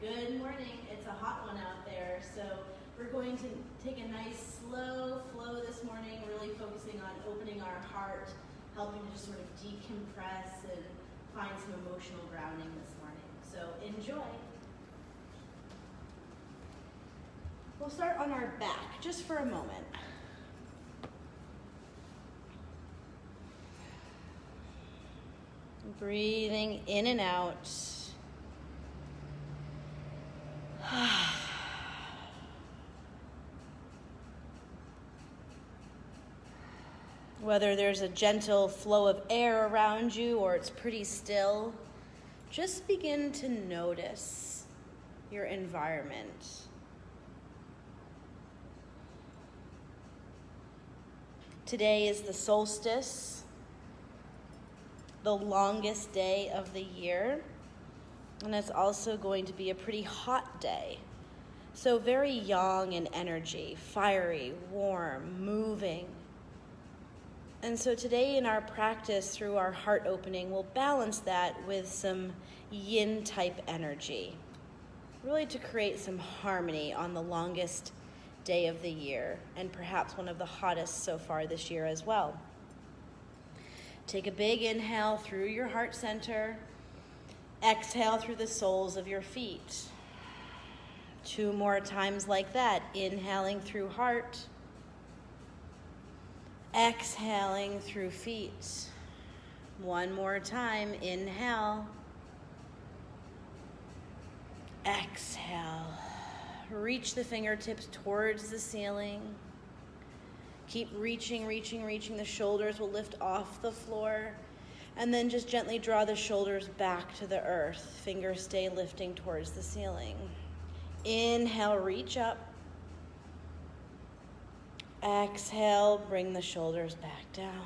Good morning. It's a hot one out there, so we're going to take a nice slow flow this morning, really focusing on opening our heart, helping to just sort of decompress and find some emotional grounding this morning. So enjoy. We'll start on our back just for a moment. Breathing in and out. Whether there's a gentle flow of air around you or it's pretty still, just begin to notice your environment. Today is the solstice, the longest day of the year, and it's also going to be a pretty hot day. So very yang in energy, fiery, warm, moving. And so today in our practice through our heart opening, we'll balance that with some yin type energy, really to create some harmony on the longest day of the year, and perhaps one of the hottest so far this year as well. Take a big inhale through your heart center. Exhale through the soles of your feet. 2 more times like that. Inhaling through heart. Exhaling through feet. 1 more time. Inhale. Exhale. Reach the fingertips towards the ceiling. Keep reaching. The shoulders will lift off the floor. And then just gently draw the shoulders back to the earth. Fingers stay lifting towards the ceiling. Inhale, reach up. Exhale, bring the shoulders back down.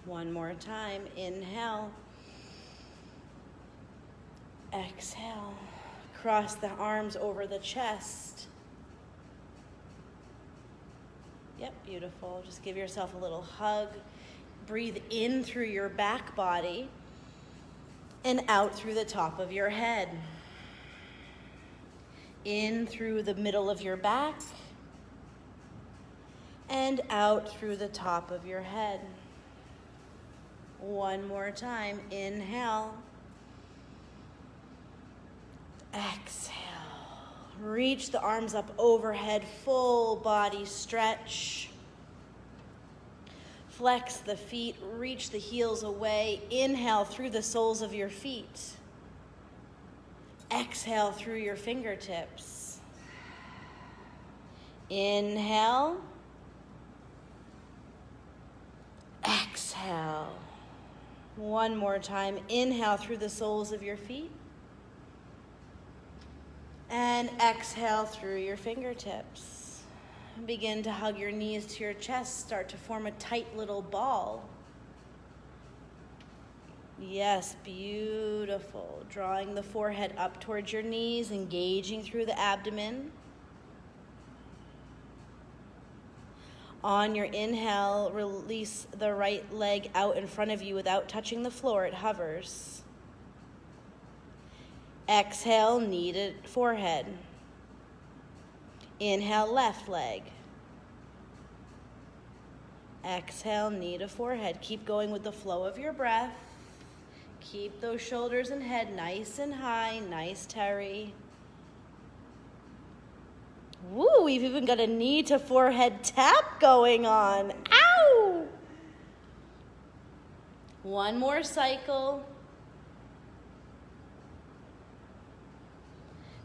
1 more time. Inhale. Exhale. Cross the arms over the chest. Yep, beautiful. Just give yourself a little hug. Breathe in through your back body and out through the top of your head. In through the middle of your back and out through the top of your head. 1 more time. Inhale. Exhale. Reach the arms up overhead, full body stretch. Flex the feet, reach the heels away. Inhale through the soles of your feet. Exhale through your fingertips. Inhale. Exhale. 1 more time. Inhale through the soles of your feet. And exhale through your fingertips. Begin to hug your knees to your chest. Start to form a tight little ball. Yes, beautiful. Drawing the forehead up towards your knees, engaging through the abdomen. On your inhale, release the right leg out in front of you without touching the floor. It hovers. Exhale, knee to forehead. Inhale, left leg. Exhale, knee to forehead. Keep going with the flow of your breath. Keep those shoulders and head nice and high, nice Terry. Woo, we've even got a knee to forehead tap going on. Ow! 1 more cycle.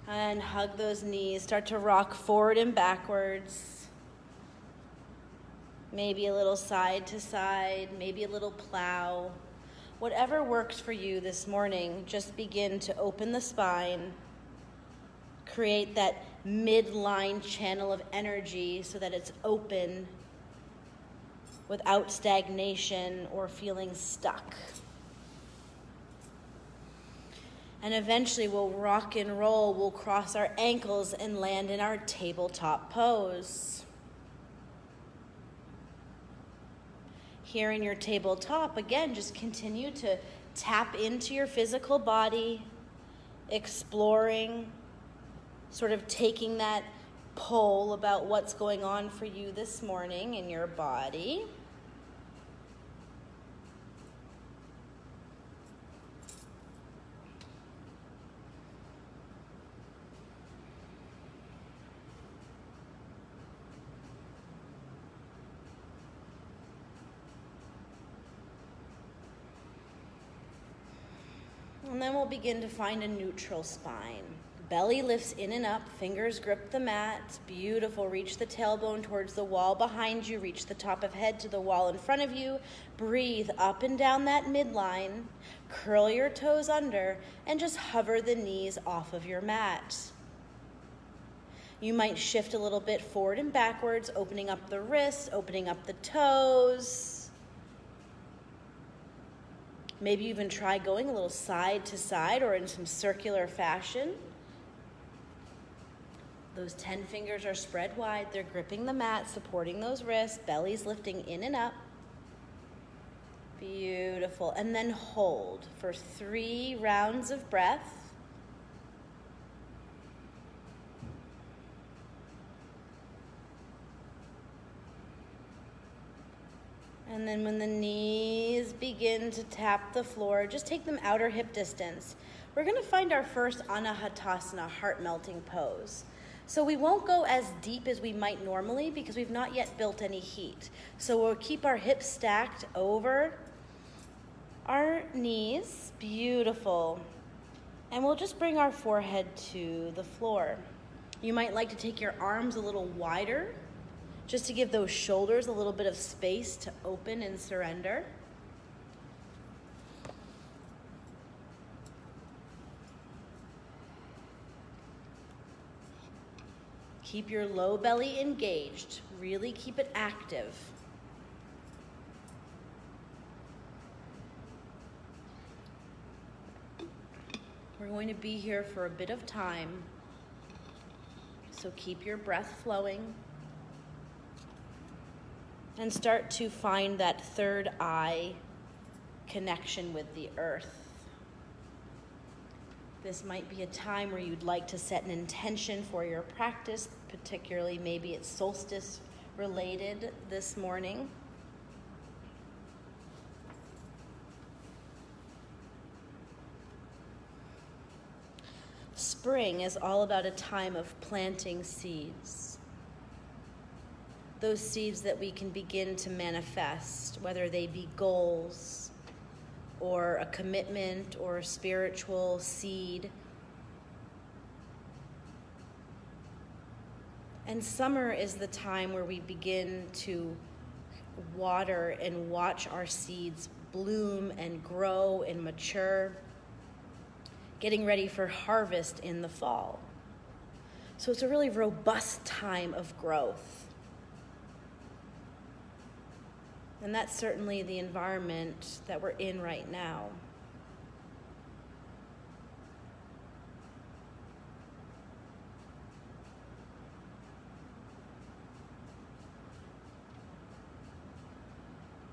And hug those knees. Start to rock forward and backwards. Maybe a little side to side, maybe a little plow. Whatever works for you this morning, just begin to open the spine. Create that midline channel of energy so that it's open without stagnation or feeling stuck. And eventually we'll rock and roll, we'll cross our ankles and land in our tabletop pose. Here in your tabletop, again, just continue to tap into your physical body, exploring Sort of taking that poll about what's going on for you this morning in your body. And then we'll begin to find a neutral spine. Belly lifts in and up, fingers grip the mat. Beautiful. Reach the tailbone towards the wall behind you. Reach the top of head to the wall in front of you. Breathe up and down that midline. Curl your toes under and just hover the knees off of your mat. You might shift a little bit forward and backwards, opening up the wrists, opening up the toes. Maybe even try going a little side to side or in some circular fashion. Those 10 fingers are spread wide. They're gripping the mat, supporting those wrists. Belly's lifting in and up. Beautiful. And then hold for 3 rounds of breath. And then when the knees begin to tap the floor, just take them outer hip distance. We're going to find our first Anahatasana, heart-melting pose. So we won't go as deep as we might normally because we've not yet built any heat. So we'll keep our hips stacked over our knees. Beautiful. And we'll just bring our forehead to the floor. You might like to take your arms a little wider, just to give those shoulders a little bit of space to open and surrender. Keep your low belly engaged. Really keep it active. We're going to be here for a bit of time, so keep your breath flowing. And start to find that third eye connection with the earth. This might be a time where you'd like to set an intention for your practice, particularly maybe it's solstice related this morning. Spring is all about a time of planting seeds. Those seeds that we can begin to manifest, whether they be goals or a commitment or a spiritual seed. And summer is the time where we begin to water and watch our seeds bloom and grow and mature, getting ready for harvest in the fall. So it's a really robust time of growth. And that's certainly the environment that we're in right now.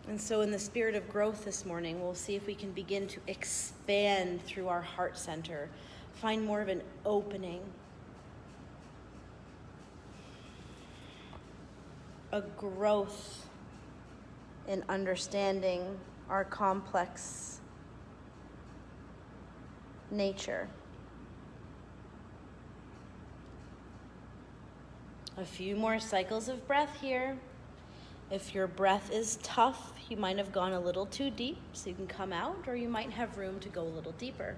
And so in the spirit of growth this morning, we'll see if we can begin to expand through our heart center, find more of an opening, a growth in understanding our complex nature. A few more cycles of breath here. If your breath is tough, you might have gone a little too deep, so you can come out, or you might have room to go a little deeper.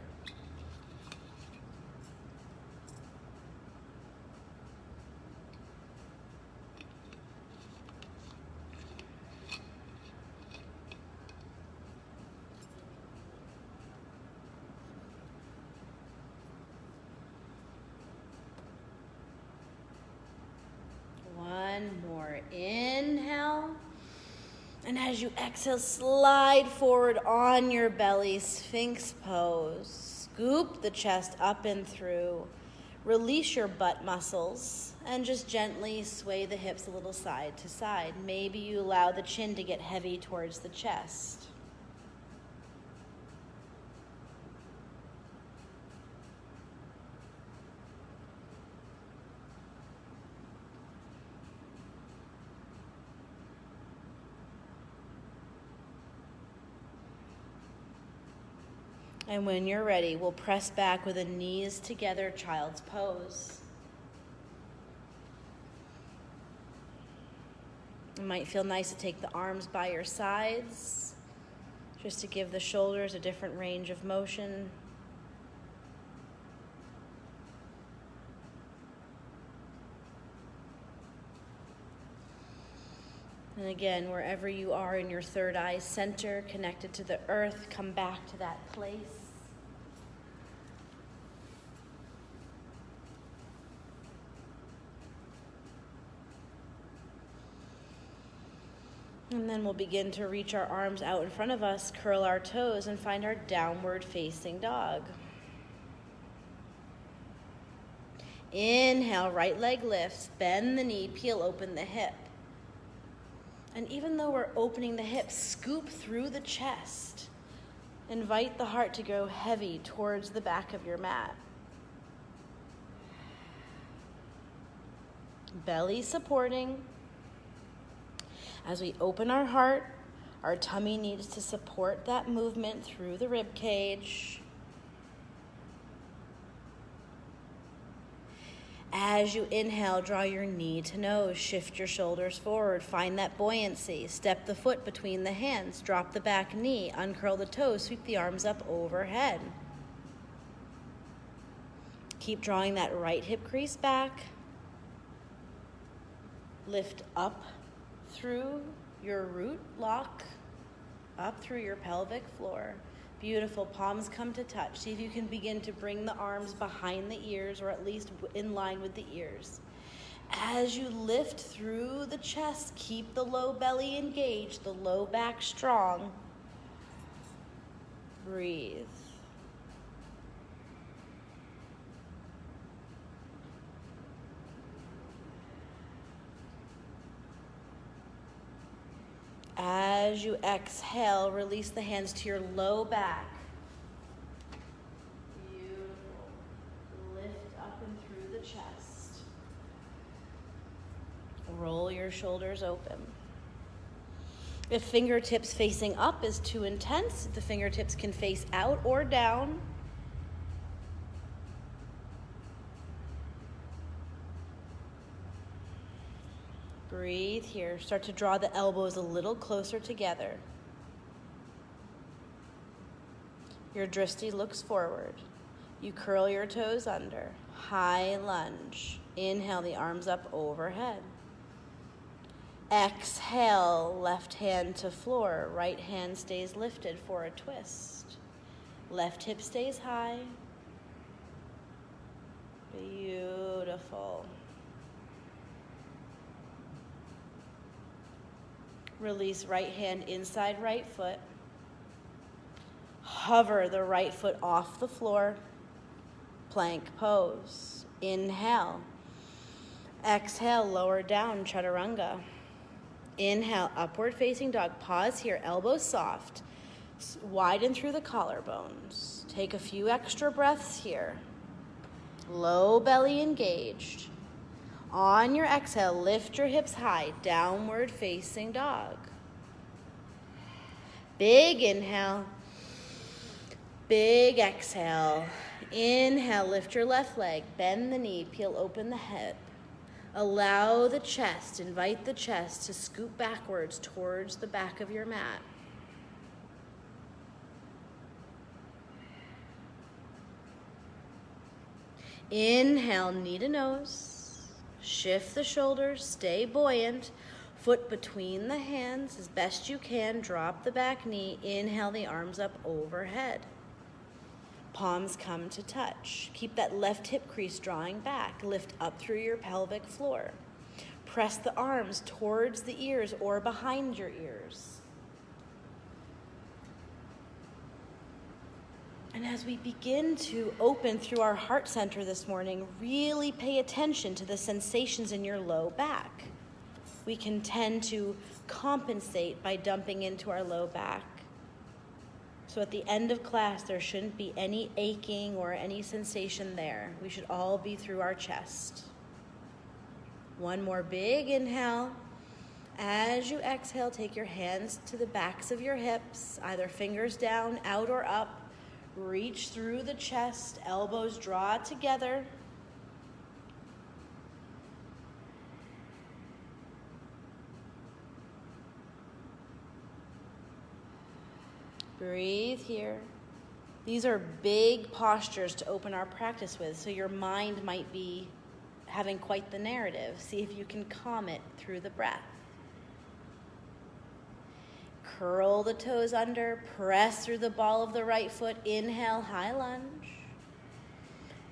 One more inhale. And as you exhale, slide forward on your belly, Sphinx pose. Scoop the chest up and through. Release your butt muscles and just gently sway the hips a little side to side. Maybe you allow the chin to get heavy towards the chest. And when you're ready, we'll press back with the knees together, child's pose. It might feel nice to take the arms by your sides, just to give the shoulders a different range of motion. And again, wherever you are in your third eye center, connected to the earth, come back to that place. And then we'll begin to reach our arms out in front of us, curl our toes, and find our downward facing dog. Inhale, right leg lifts, bend the knee, peel open the hip. And even though we're opening the hips, scoop through the chest. Invite the heart to go heavy towards the back of your mat. Belly supporting. As we open our heart, our tummy needs to support that movement through the rib cage. As you inhale, draw your knee to nose, shift your shoulders forward, find that buoyancy, step the foot between the hands, drop the back knee, uncurl the toes, sweep the arms up overhead. Keep drawing that right hip crease back. Lift up through your root lock, up through your pelvic floor. Beautiful, palms come to touch. See if you can begin to bring the arms behind the ears or at least in line with the ears. As you lift through the chest, keep the low belly engaged, the low back strong. Breathe. As you exhale, release the hands to your low back. Beautiful. Lift up and through the chest. Roll your shoulders open. If fingertips facing up is too intense, the fingertips can face out or down. Breathe here. Start to draw the elbows a little closer together. Your drishti looks forward. You curl your toes under. High lunge. Inhale the arms up overhead. Exhale, left hand to floor. Right hand stays lifted for a twist. Left hip stays high. Beautiful. Release right hand inside right foot. Hover the right foot off the floor. Plank pose. Inhale. Exhale, lower down, chaturanga. Inhale, upward facing dog. Pause here, elbows soft. Widen through the collarbones. Take a few extra breaths here. Low belly engaged. On your exhale, lift your hips high, downward facing dog. Big inhale, big exhale. Inhale, lift your left leg, bend the knee, peel open the hip. Allow the chest, invite the chest to scoop backwards towards the back of your mat. Inhale, knee to nose. Shift the shoulders, stay buoyant. Foot between the hands as best you can. Drop the back knee. Inhale the arms up overhead. Palms come to touch. Keep that left hip crease drawing back. Lift up through your pelvic floor. Press the arms towards the ears or behind your ears. And as we begin to open through our heart center this morning, really pay attention to the sensations in your low back. We can tend to compensate by dumping into our low back. So at the end of class, there shouldn't be any aching or any sensation there. We should all be through our chest. One more big inhale. As you exhale, take your hands to the backs of your hips, either fingers down, out, or up. Reach through the chest, elbows draw together. Breathe here. These are big postures to open our practice with, so your mind might be having quite the narrative. See if you can calm it through the breath. Curl the toes under, press through the ball of the right foot. Inhale, high lunge.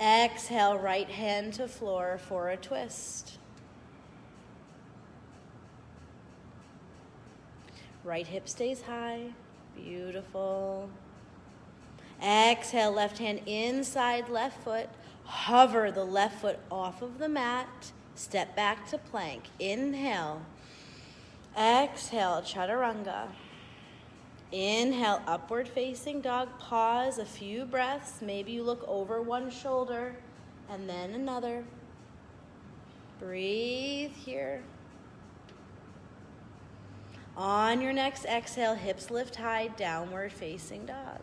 Exhale, right hand to floor for a twist. Right hip stays high. Beautiful. Exhale, left hand inside left foot. Hover the left foot off of the mat. Step back to plank. Inhale. Exhale, chaturanga. Inhale, upward facing dog. Pause a few breaths. Maybe you look over one shoulder and then another. Breathe here. On your next exhale, hips lift high, downward facing dog.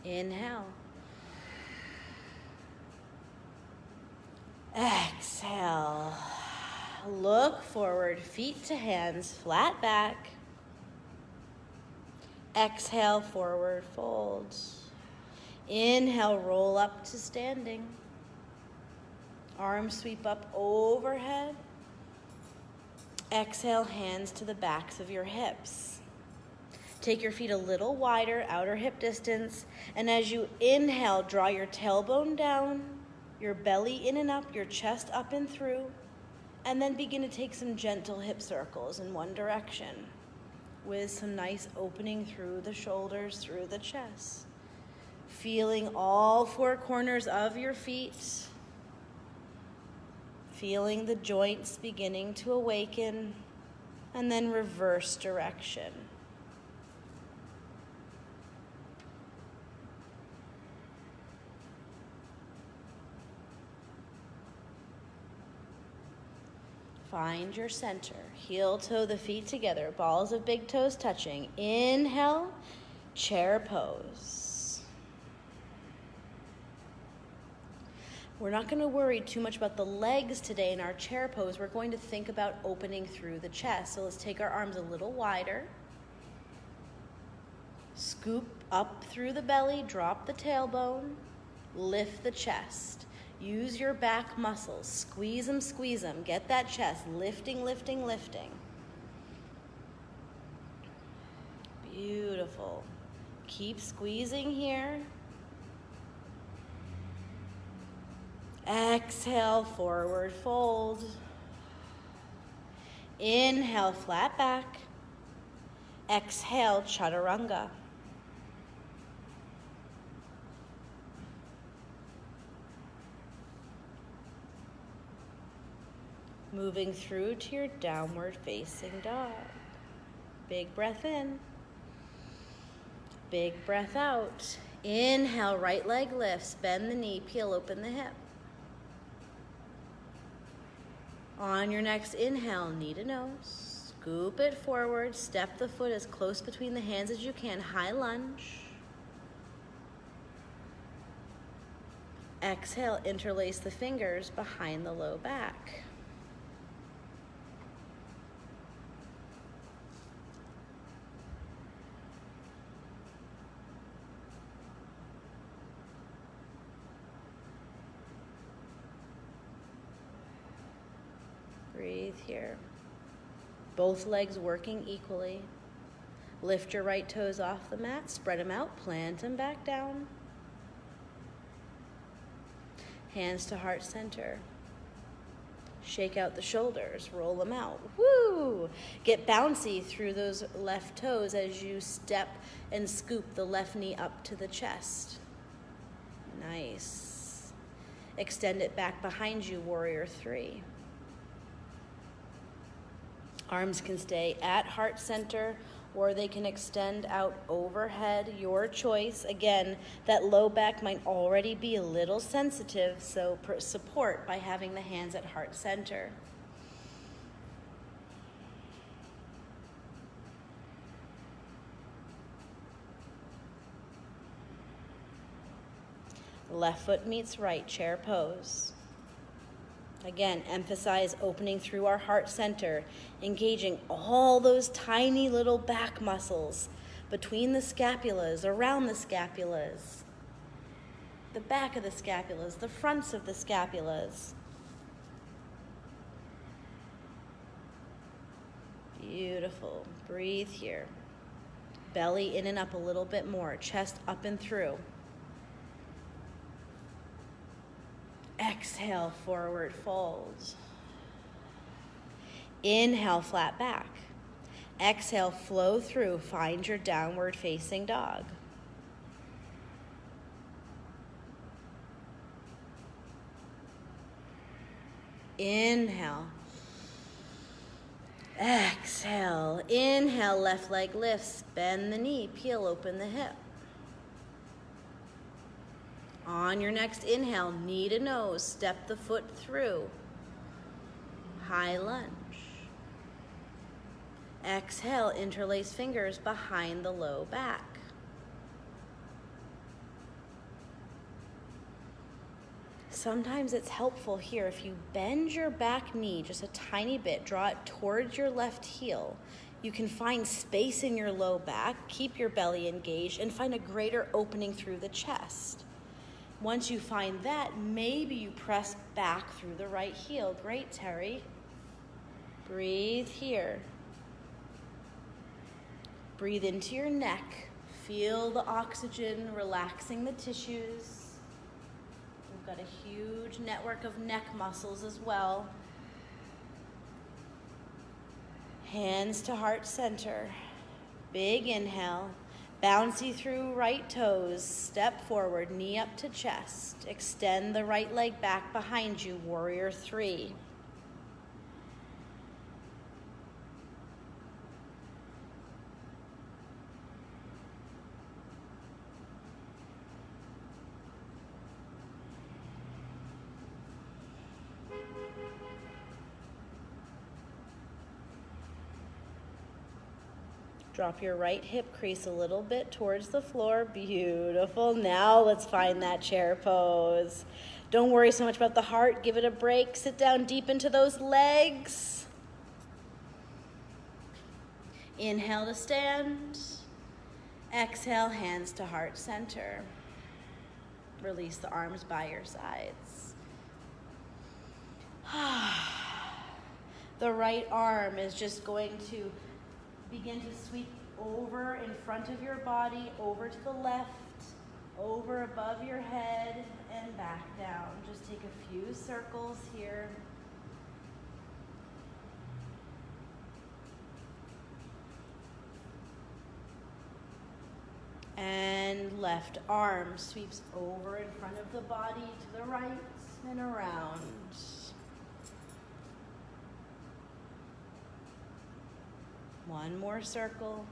Inhale. Exhale. Look forward, feet to hands, flat back. Exhale, forward fold. Inhale, roll up to standing. Arms sweep up overhead. Exhale, hands to the backs of your hips. Take your feet a little wider, outer hip distance, and as you inhale, draw your tailbone down, your belly in and up, your chest up and through, and then begin to take some gentle hip circles in one direction with some nice opening through the shoulders, through the chest. Feeling all four corners of your feet. Feeling the joints beginning to awaken, and then reverse direction. Find your center. Heel toe the feet together, balls of big toes touching. Inhale, chair pose. We're not going to worry too much about the legs today in our chair pose. We're going to think about opening through the chest. So let's take our arms a little wider. Scoop up through the belly, drop the tailbone, lift the chest. Use your back muscles. Squeeze them. Get that chest lifting, lifting, lifting. Beautiful. Keep squeezing here. Exhale, forward fold. Inhale, flat back. Exhale, chaturanga. Moving through to your downward facing dog. Big breath in. Big breath out. Inhale, right leg lifts. Bend the knee, peel open the hip. On your next inhale, knee to nose. Scoop it forward. Step the foot as close between the hands as you can. High lunge. Exhale, interlace the fingers behind the low back. Breathe here. Both legs working equally. Lift your right toes off the mat, spread them out, plant them back down. Hands to heart center. Shake out the shoulders, roll them out. Woo! Get bouncy through those left toes as you step and scoop the left knee up to the chest. Nice. Extend it back behind you, warrior three. Arms can stay at heart center or they can extend out overhead, your choice. Again, that low back might already be a little sensitive, so support by having the hands at heart center. Left foot meets right, chair pose. Again, emphasize opening through our heart center, engaging all those tiny little back muscles between the scapulas, around the scapulas, the back of the scapulas, the fronts of the scapulas. Beautiful. Breathe here. Belly in and up a little bit more, chest up and through. Exhale, forward fold. Inhale, flat back. Exhale, flow through, find your downward facing dog. Inhale. Exhale. Inhale, left leg lifts, bend the knee, peel open the hip. On your next inhale, knee to nose, step the foot through. High lunge. Exhale, interlace fingers behind the low back. Sometimes it's helpful here if you bend your back knee just a tiny bit, draw it towards your left heel. You can find space in your low back, keep your belly engaged, and find a greater opening through the chest. Once you find that, maybe you press back through the right heel. Great, Terry. Breathe here. Breathe into your neck. Feel the oxygen relaxing the tissues. We've got a huge network of neck muscles as well. Hands to heart center. Big inhale. Bouncy through right toes. Step forward, knee up to chest. Extend the right leg back behind you. Warrior 3. Drop your right hip crease a little bit towards the floor. Beautiful. Now let's find that chair pose. Don't worry so much about the heart. Give it a break. Sit down deep into those legs. Inhale to stand. Exhale, hands to heart center. Release the arms by your sides. The right arm is just going to begin to sweep over in front of your body, over to the left, over above your head, and back down. Just take a few circles here. And left arm sweeps over in front of the body to the right and around. One more circle.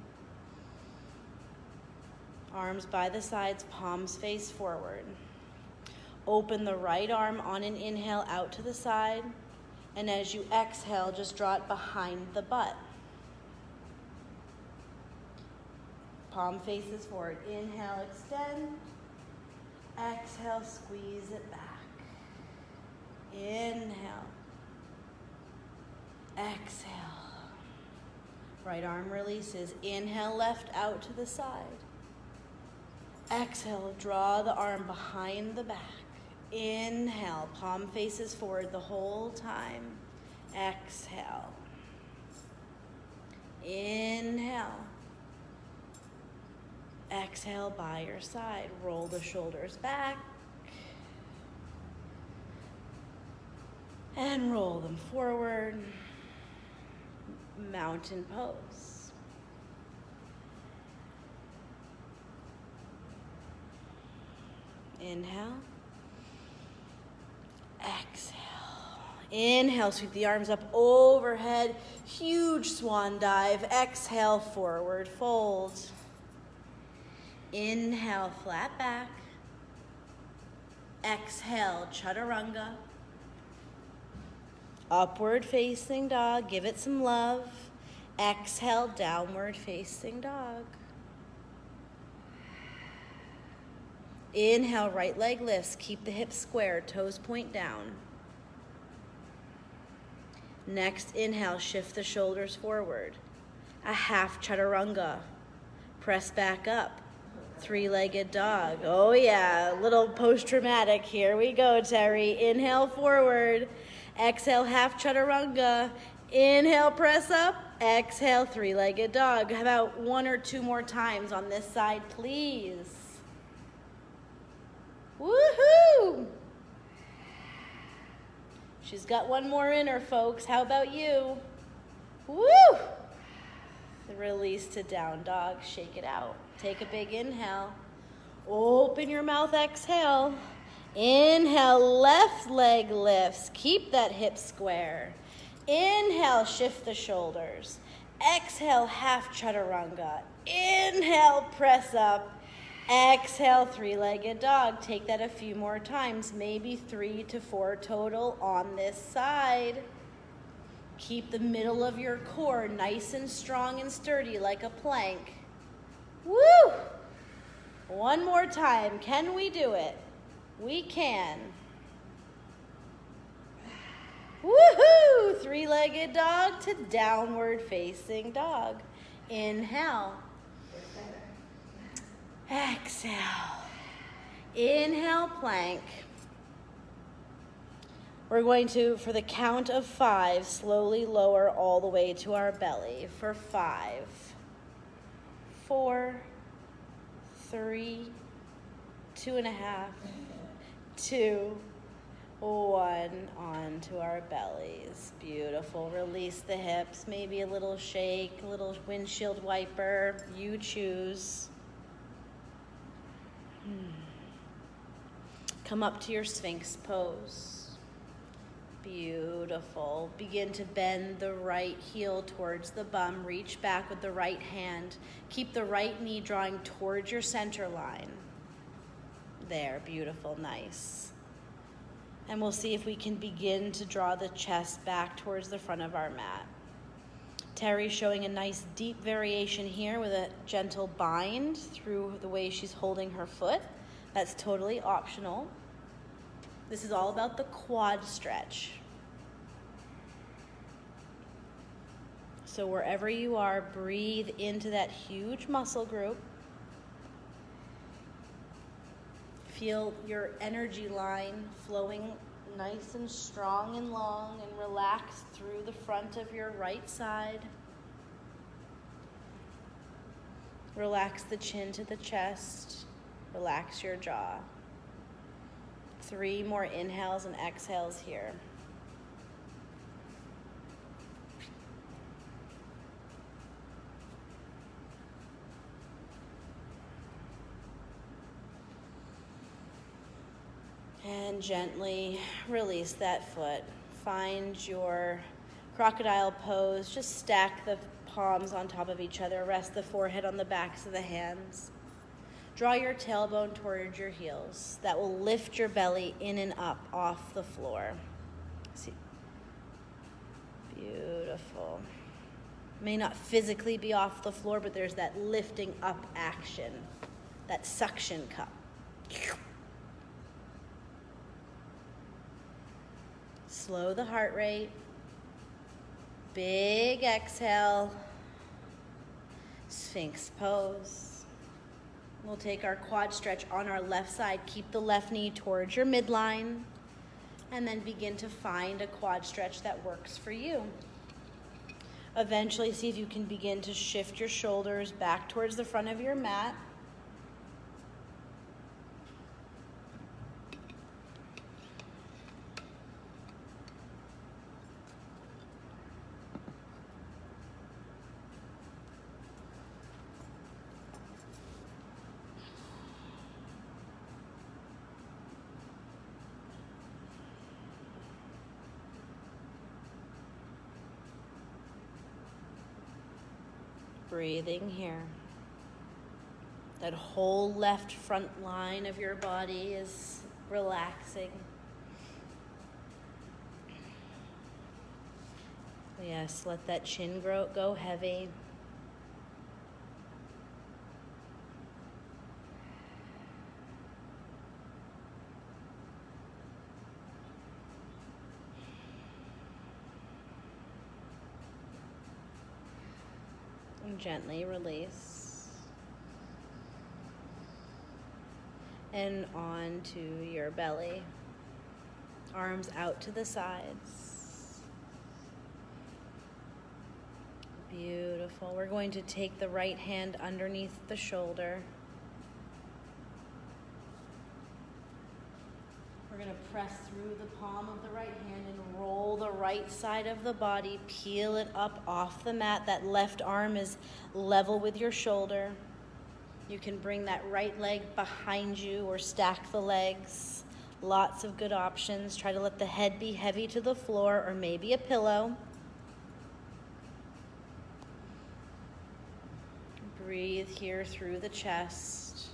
Arms by the sides, palms face forward. Open the right arm on an inhale out to the side, and as you exhale, just draw it behind the butt. Palm faces forward. Inhale, extend. Exhale, squeeze it back. Inhale. Exhale. Right arm releases. Inhale, left out to the side. Exhale, draw the arm behind the back. Inhale, palm faces forward the whole time. Exhale. Inhale. Exhale by your side. Roll the shoulders back. And roll them forward. Mountain pose. Inhale. Exhale. Inhale, sweep the arms up overhead. Huge swan dive. Exhale, forward fold. Inhale, flat back. Exhale, chaturanga. Upward facing dog, give it some love. Exhale, downward facing dog. Inhale, right leg lifts. Keep the hips square, toes point down. Next inhale, shift the shoulders forward. A half chaturanga. Press back up. Three-legged dog. Oh yeah, a little post-traumatic. Here we go, Terry. Inhale, forward. Exhale, half chaturanga. Inhale, press up. Exhale, three-legged dog. How about one or two more times on this side, please? Woohoo! She's got one more in her, folks. How about you? Woo! Release to down dog. Shake it out. Take a big inhale. Open your mouth, exhale. Inhale, left leg lifts. Keep that hip square. Inhale, shift the shoulders. Exhale, half chaturanga. Inhale, press up. Exhale, three-legged dog. Take that a few more times, maybe 3 to 4 total on this side. Keep the middle of your core nice and strong and sturdy like a plank. Woo! One more time. Can we do it? We can. Woohoo! Three-legged dog to downward facing dog. Inhale. Exhale. Inhale, plank. We're going to, for the count of 5, slowly lower all the way to our belly. For 5, 4, 3, 2.5, 2, 1, onto our bellies. Beautiful. Release the hips, maybe a little shake, a little windshield wiper. You choose. Come up to your Sphinx pose. Beautiful. Begin to bend the right heel towards the bum. Reach back with the right hand. Keep the right knee drawing towards your center line. There, beautiful, nice. And we'll see if we can begin to draw the chest back towards the front of our mat. Terry's showing a nice deep variation here with a gentle bind through the way she's holding her foot. That's totally optional. This is all about the quad stretch. So wherever you are, breathe into that huge muscle group. Feel your energy line flowing nice and strong and long, and relax through the front of your right side. Relax the chin to the chest. Relax your jaw. 3 more inhales and exhales here. And gently release that foot. Find your crocodile pose. Just stack the palms on top of each other. Rest the forehead on the backs of the hands. Draw your tailbone towards your heels. That will lift your belly in and up off the floor. See? Beautiful. May not physically be off the floor, but there's that lifting up action, that suction cup. Slow the heart rate. Big exhale. Sphinx pose. We'll take our quad stretch on our left side. Keep the left knee towards your midline. And then begin to find a quad stretch that works for you. Eventually, see if you can begin to shift your shoulders back towards the front of your mat. Breathing here. That whole left front line of your body is relaxing. Yes, let that chin go heavy. Gently release. And onto your belly. Arms out to the sides. Beautiful. We're going to take the right hand underneath the shoulder. We're going to press through the palm of the right hand and roll the right side of the body. Peel it up off the mat. That left arm is level with your shoulder. You can bring that right leg behind you or stack the legs. Lots of good options. Try to let the head be heavy to the floor or maybe a pillow. Breathe here through the chest.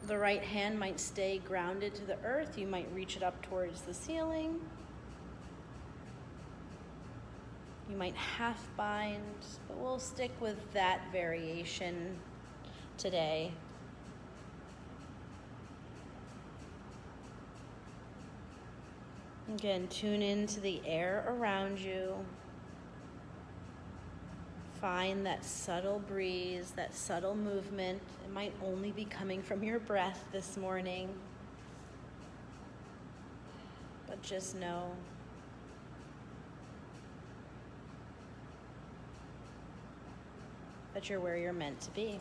The right hand might stay grounded to the earth. You might reach it up towards the ceiling. You might half bind, but we'll stick with that variation today. Again, tune into the air around you. Find that subtle breeze, that subtle movement. It might only be coming from your breath this morning. But just know that you're where you're meant to be.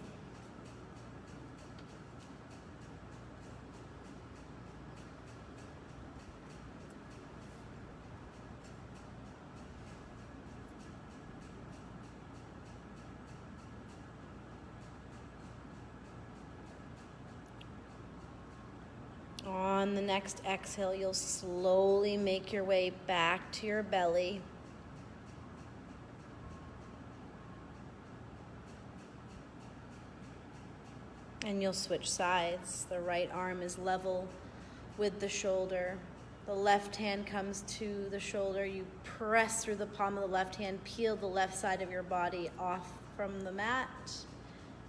On the next exhale, you'll slowly make your way back to your belly. And you'll switch sides. The right arm is level with the shoulder. The left hand comes to the shoulder. You press through the palm of the left hand, peel the left side of your body off from the mat.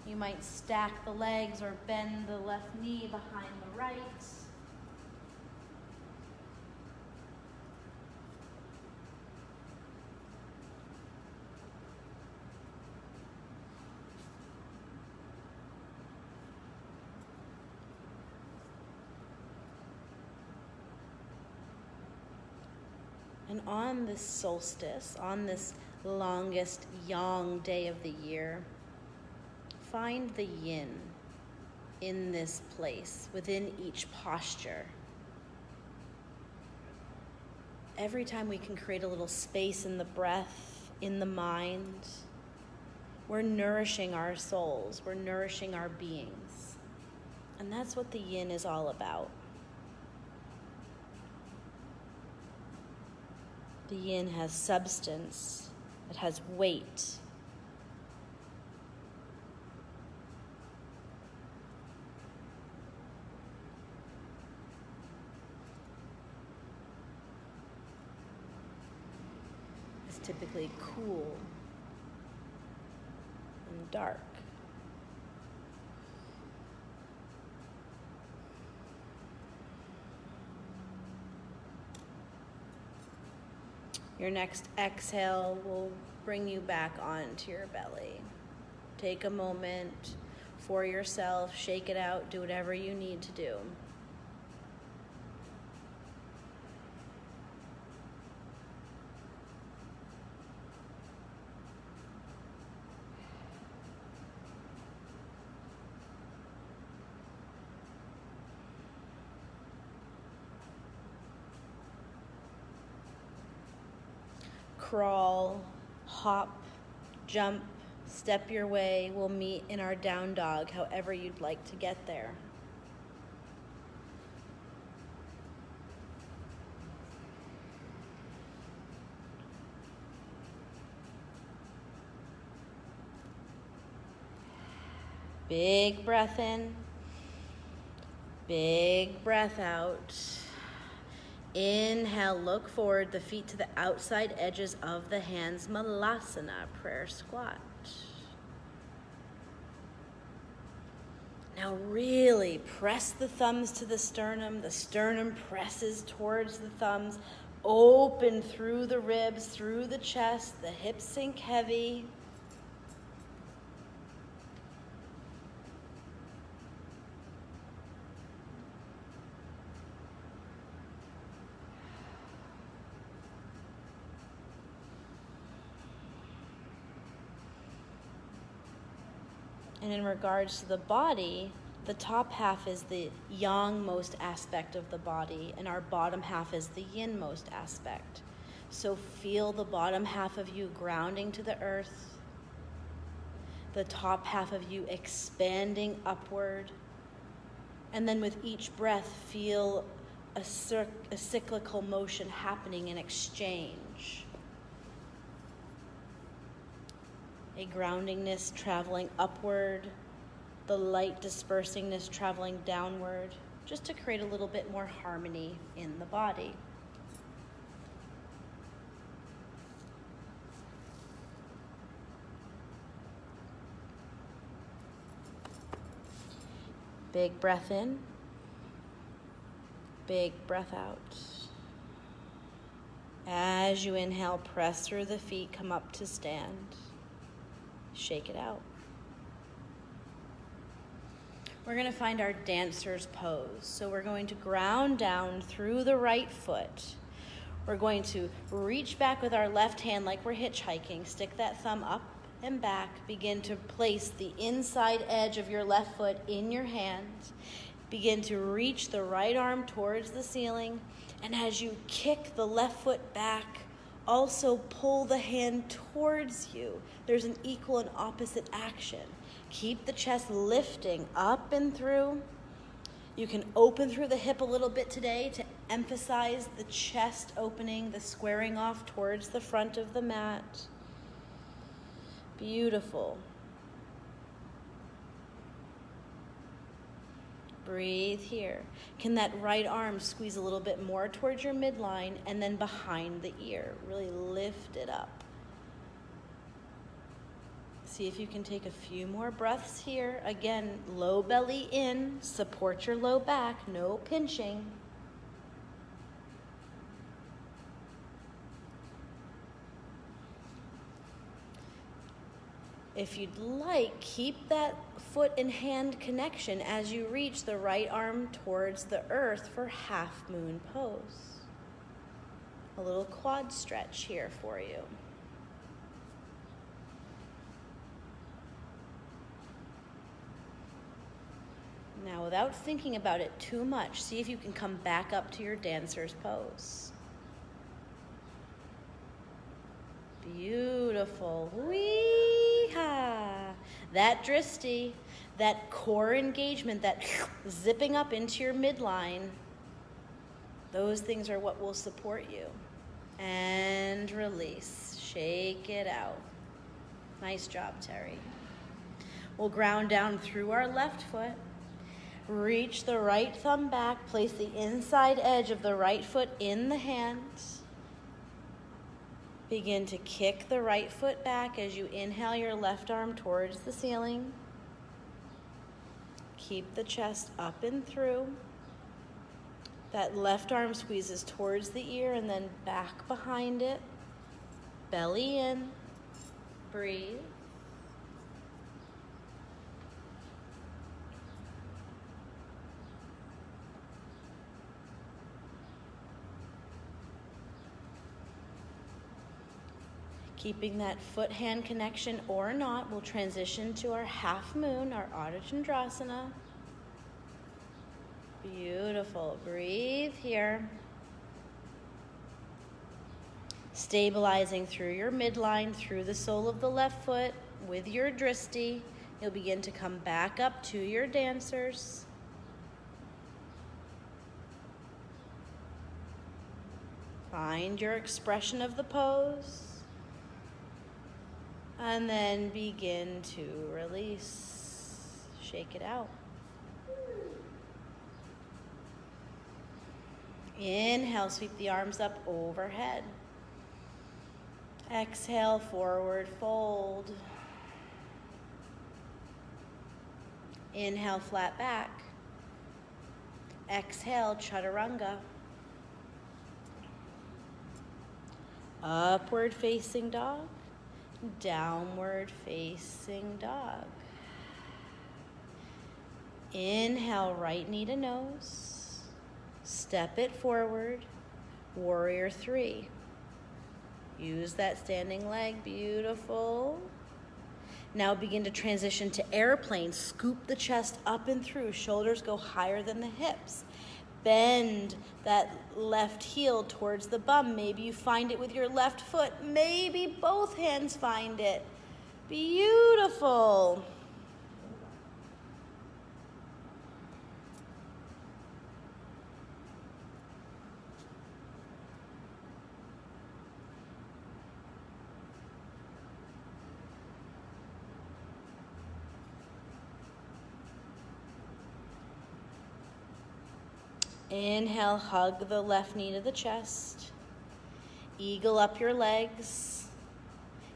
You might stack the legs or bend the left knee behind the right. And on this solstice, on this longest yang day of the year, find the yin in this place, within each posture. Every time we can create a little space in the breath, in the mind, we're nourishing our souls, we're nourishing our beings. And that's what the yin is all about. The yin has substance, it has weight. It's typically cool and dark. Your next exhale will bring you back onto your belly. Take a moment for yourself, shake it out, do whatever you need to do. Crawl, hop, jump, step your way. We'll meet in our down dog, however you'd like to get there. Big breath in, big breath out. Inhale, look forward, the feet to the outside edges of the hands, Malasana, prayer squat. Now really press the thumbs to the sternum presses towards the thumbs. open through the ribs, through the chest, the hips sink heavy. And in regards to the body, the top half is the yang-most aspect of the body, and our bottom half is the yin-most aspect. So feel the bottom half of you grounding to the earth, the top half of you expanding upward, and then with each breath, feel a cyclical motion happening in exchange. A groundingness traveling upward, the light dispersingness traveling downward, just to create a little bit more harmony in the body. Big breath in, big breath out. As you inhale, press through the feet, come up to stand. Shake it out. We're going to find our dancer's pose. So we're going to ground down through the right foot. We're going to reach back with our left hand like we're hitchhiking. Stick that thumb up and back. Begin to place the inside edge of your left foot in your hand. Begin to reach the right arm towards the ceiling. And as you kick the left foot back, also pull the hand towards you. There's an equal and opposite action. Keep the chest lifting up and through. You can open through the hip a little bit today to emphasize the chest opening, the squaring off towards the front of the mat. Beautiful. Breathe here. Can that right arm squeeze a little bit more towards your midline and then behind the ear? Really lift it up. See if you can take a few more breaths here. Again, low belly in, support your low back, no pinching. If you'd like, keep that foot and hand connection as you reach the right arm towards the earth for half moon pose. A little quad stretch here for you. Now, without thinking about it too much, see if you can come back up to your dancer's pose. Beautiful. Wee-ha. That dristi, that core engagement, that zipping up into your midline, those things are what will support you. And release. Shake it out. Nice job, Terry. We'll ground down through our left foot. Reach the right thumb back. Place the inside edge of the right foot in the hand. Begin to kick the right foot back as you inhale your left arm towards the ceiling. Keep the chest up and through. That left arm squeezes towards the ear and then back behind it. Belly in. Breathe. Keeping that foot-hand connection or not, we'll transition to our half moon, our Ardha Chandrasana. Beautiful. Breathe here. Stabilizing through your midline, through the sole of the left foot with your dristi. You'll begin to come back up to your dancers. Find your expression of the pose. And then begin to release. Shake it out. Inhale, sweep the arms up overhead. Exhale, forward fold. Inhale, flat back. Exhale, chaturanga. Upward facing dog, downward facing dog. Inhale, right knee to nose. Step it forward, warrior three. Use that standing leg, beautiful. Now begin to transition to airplane. Scoop the chest up and through. Shoulders go higher than the hips. Bend that left heel towards the bum. Maybe you find it with your left foot. Maybe both hands find it. Beautiful. Inhale, hug the left knee to the chest. Eagle up your legs.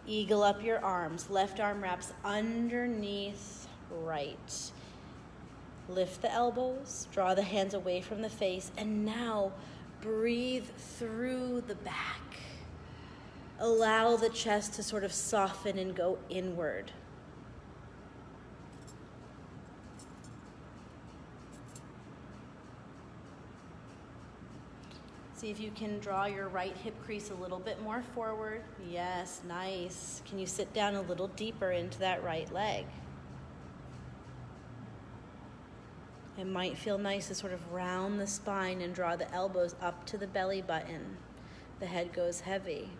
Eagle up your arms. Left arm wraps underneath right. Lift the elbows. Draw the hands away from the face. And now breathe through the back. Allow the chest to sort of soften and go inward. See if you can draw your right hip crease a little bit more forward. Yes, nice. Can you sit down a little deeper into that right leg? It might feel nice to sort of round the spine and draw the elbows up to the belly button. The head goes heavy.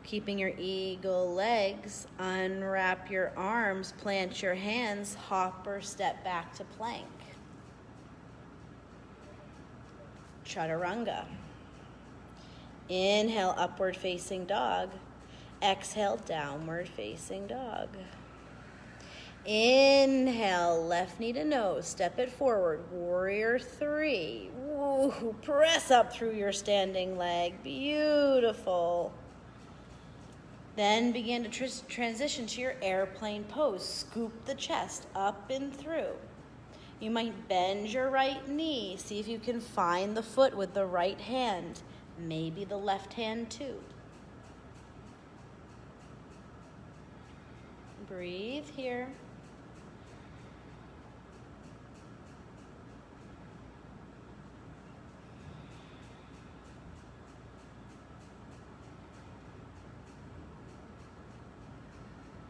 Keeping your eagle legs, unwrap your arms, plant your hands, hop or step back to plank. Chaturanga. Inhale, upward facing dog. Exhale, downward facing dog. Inhale, left knee to nose, step it forward, warrior three. Woo, press up through your standing leg, beautiful. Then begin to transition to your airplane pose. Scoop the chest up and through. You might bend your right knee. See if you can find the foot with the right hand. Maybe the left hand too. Breathe here.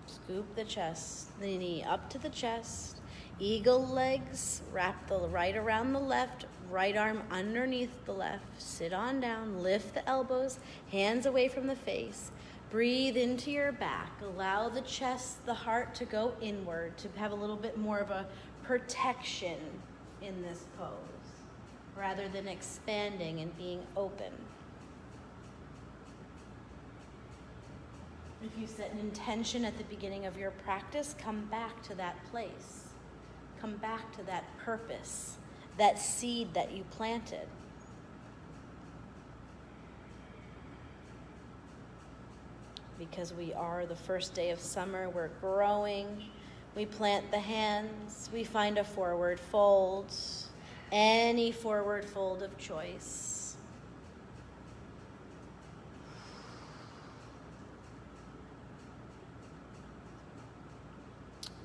Scoop the chest, the knee up to the chest. Eagle legs, wrap the right around the left, right arm underneath the left. Sit on down, lift the elbows, hands away from the face. Breathe into your back. Allow the chest, the heart to go inward, to have a little bit more of a protection in this pose, rather than expanding and being open. If you set an intention at the beginning of your practice, come back to that place. Come back to that purpose, that seed that you planted. Because we are the first day of summer, we're growing. We plant the hands, we find a forward fold, any forward fold of choice.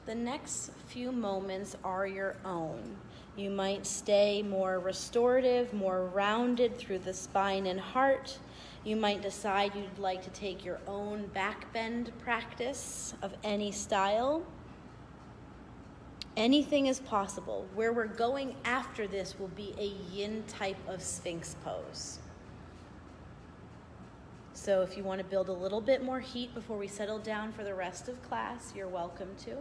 The next few moments are your own. You might stay more restorative, more rounded through the spine and heart. You might decide you'd like to take your own back bend practice of any style. Anything is possible. Where we're going after this will be a yin type of Sphinx pose. So if you want to build a little bit more heat before we settle down for the rest of class, you're welcome to.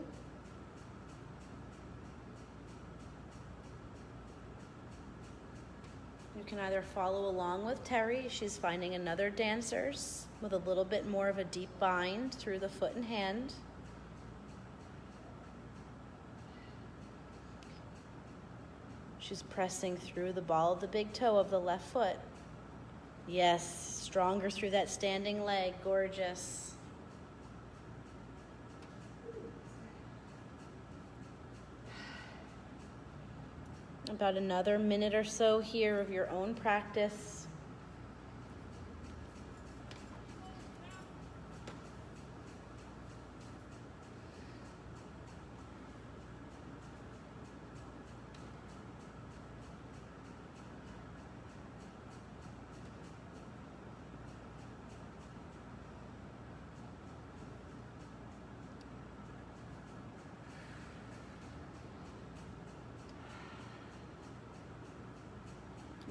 You can either follow along with Terry. She's finding another dancers with a little bit more of a deep bind through the foot and hand. She's pressing through the ball of the big toe of the left foot. Yes, stronger through that standing leg. Gorgeous. About another minute or so here of your own practice.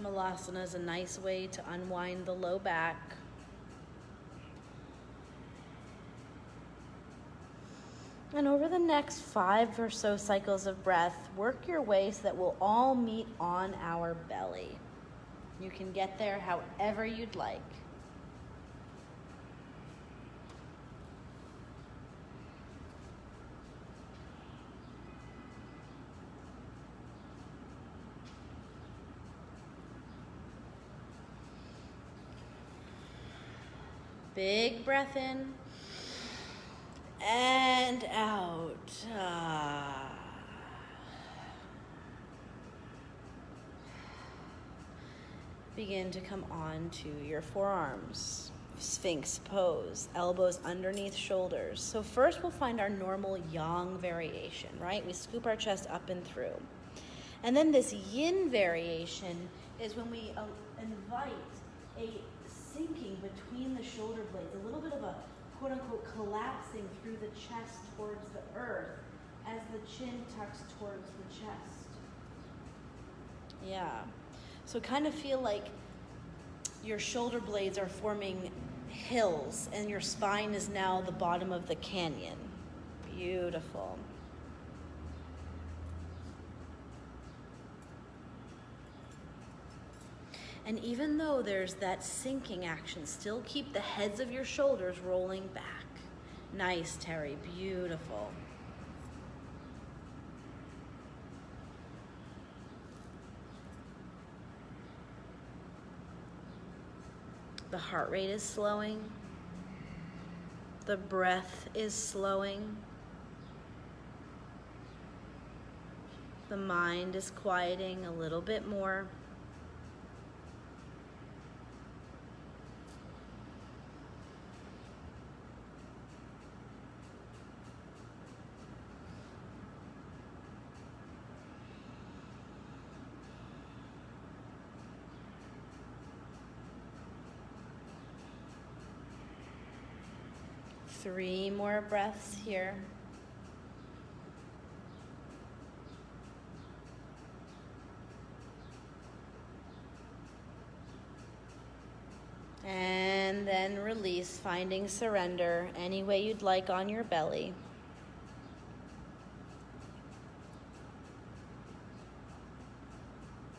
Malasana is a nice way to unwind the low back. And over the next 5 or so cycles of breath, work your way so that we'll all meet on our belly. You can get there however you'd like. Big breath in and out. Begin to come onto your forearms. Sphinx pose, elbows underneath shoulders. So first we'll find our normal yang variation, right? We scoop our chest up and through. And then this yin variation is when we invite a sinking between the shoulder blades, a little bit of a quote-unquote collapsing through the chest towards the earth as the chin tucks towards the chest. Yeah. So kind of feel like your shoulder blades are forming hills and your spine is now the bottom of the canyon. Beautiful. And even though there's that sinking action, still keep the heads of your shoulders rolling back. Nice, Terry, beautiful. The heart rate is slowing. The breath is slowing. The mind is quieting a little bit more. Three more breaths here. And then release, finding surrender any way you'd like on your belly.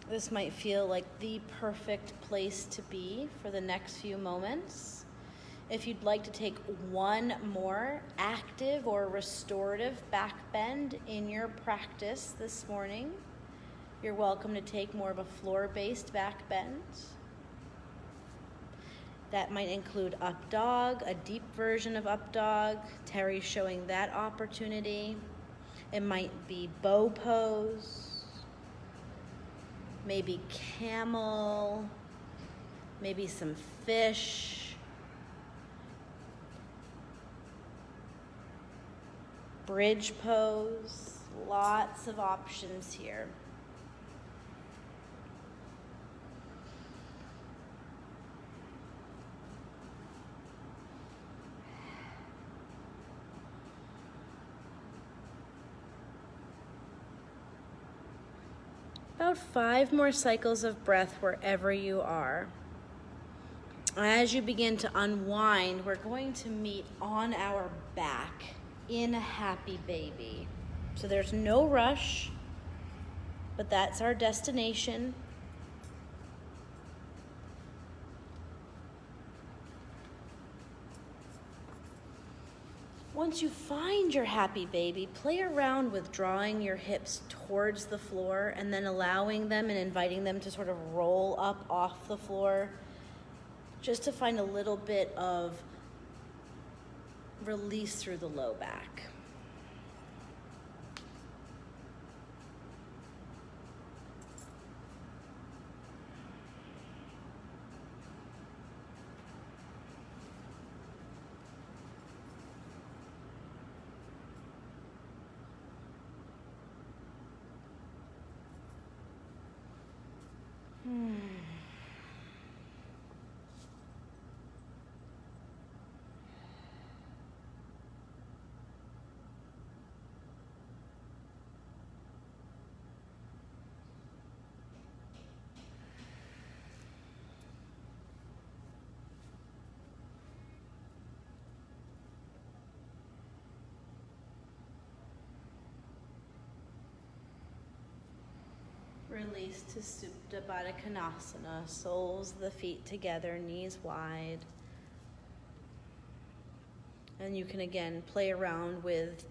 This might feel like the perfect place to be for the next few moments. If you'd like to take one more active or restorative back bend in your practice this morning, you're welcome to take more of a floor-based back bend. That might include up dog, a deep version of up dog. Terry's showing that opportunity. It might be bow pose, maybe camel, maybe some fish. Bridge pose, lots of options here. About 5 more cycles of breath wherever you are. As you begin to unwind, we're going to meet on our back in a happy baby. So there's no rush, but that's our destination. Once you find your happy baby, play around with drawing your hips towards the floor and then allowing them and inviting them to sort of roll up off the floor, just to find a little bit of release through the low back. release to Supta Baddha Konasana, soles of the feet together, knees wide. And you can again play around with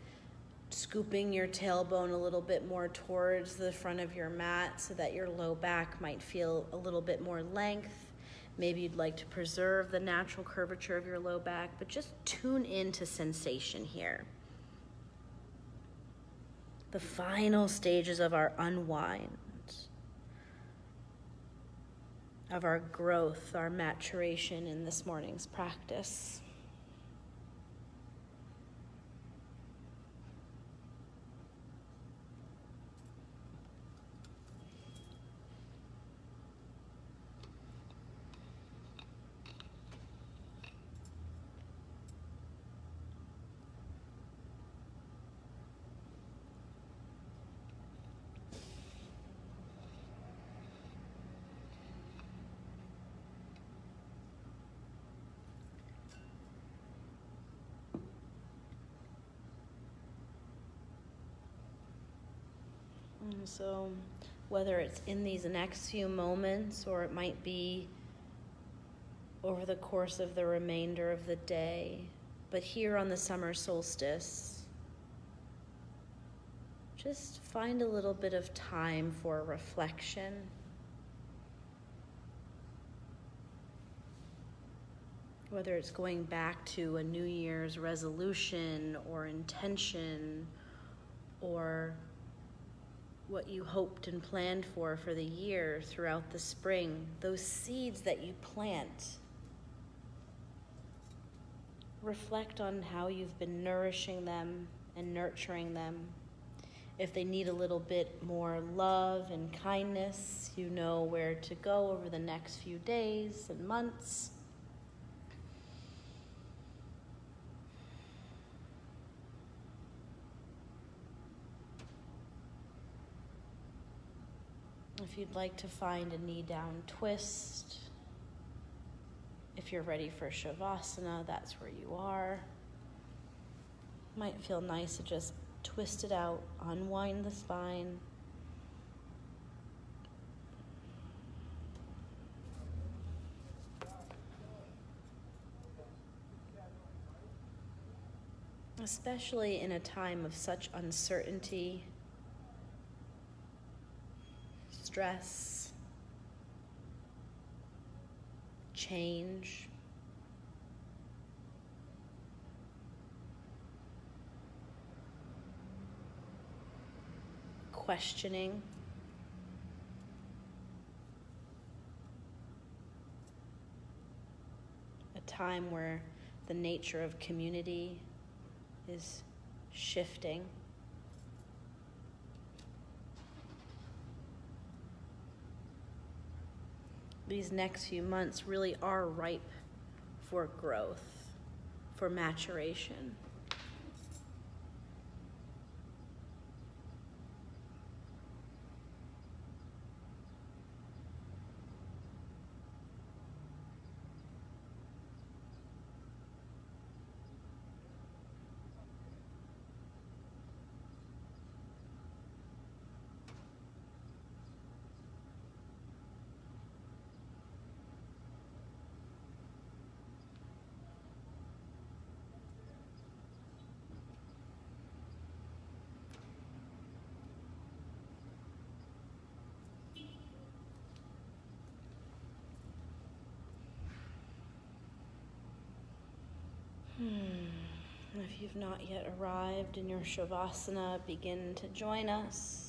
scooping your tailbone a little bit more towards the front of your mat so that your low back might feel a little bit more length. Maybe you'd like to preserve the natural curvature of your low back, but just tune into sensation here. The final stages of our unwind, of our growth, our maturation in this morning's practice. And so whether it's in these next few moments or it might be over the course of the remainder of the day, but here on the summer solstice, just find a little bit of time for reflection. Whether it's going back to a New Year's resolution or intention or what you hoped and planned for the year throughout the spring, those seeds that you plant. Reflect on how you've been nourishing them and nurturing them. If they need a little bit more love and kindness, you know where to go over the next few days and months. If you'd like to find a knee down twist, if you're ready for Shavasana, that's where you are. Might feel nice to just twist it out, unwind the spine. Especially in a time of such uncertainty, stress, change. Questioning. A time where the nature of community is shifting. These next few months really are ripe for growth, for maturation. If you've not yet arrived in your Shavasana, begin to join us.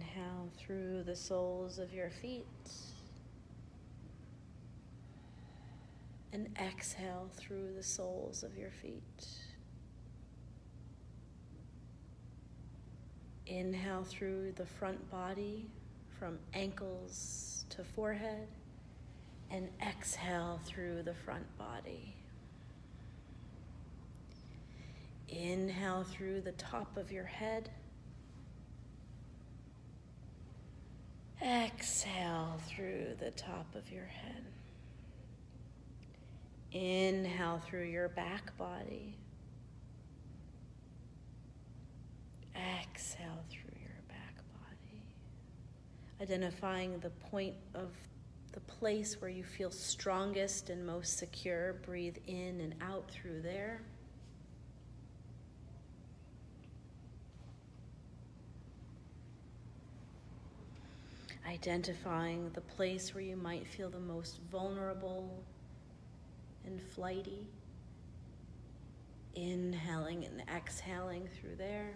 Inhale through the soles of your feet. And exhale through the soles of your feet. Inhale through the front body from ankles to forehead, and exhale through the front body. Inhale through the top of your head. Exhale through the top of your head. Inhale through your back body. Exhale through your back body. Identifying the point of the place where you feel strongest and most secure. Breathe in and out through there. Identifying the place where you might feel the most vulnerable and flighty. Inhaling and exhaling through there.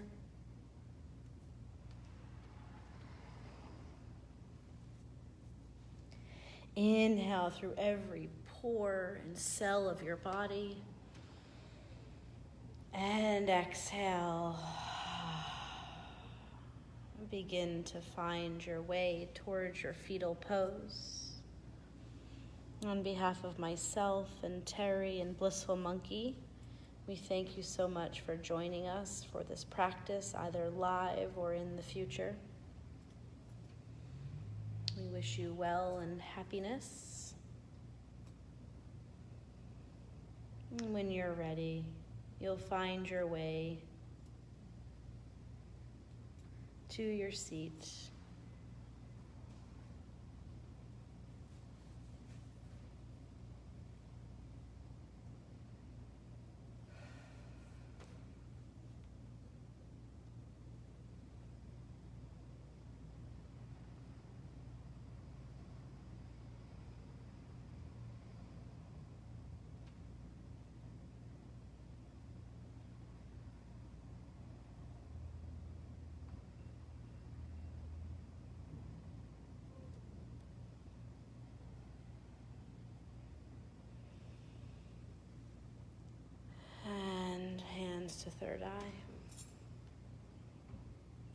Inhale through every pore and cell of your body. And exhale. Begin to find your way towards your fetal pose. On behalf of myself and Terry and Blissful Monkey, we thank you so much for joining us for this practice, either live or in the future. We wish you well and happiness. And when you're ready, you'll find your way to your seat. And hands to third eye.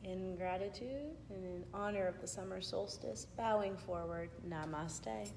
In gratitude and in honor of the summer solstice, bowing forward, namaste.